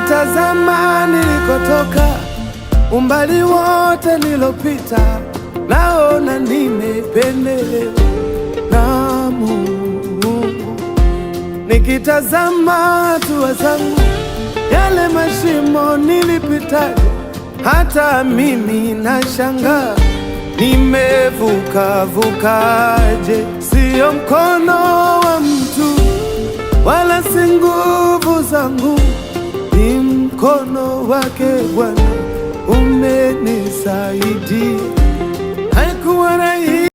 Nikitazama nilikotoka, umbali wote nilopita, naona nimependelewa na Mungu. Nikitazama hatua zangu, yale mashimo nilipitaje, hata mimi nashangaa nimevukaje. Sio mkono wa mtu wala si nguvu zangu, ni mkono wake Bwana umenisaidia.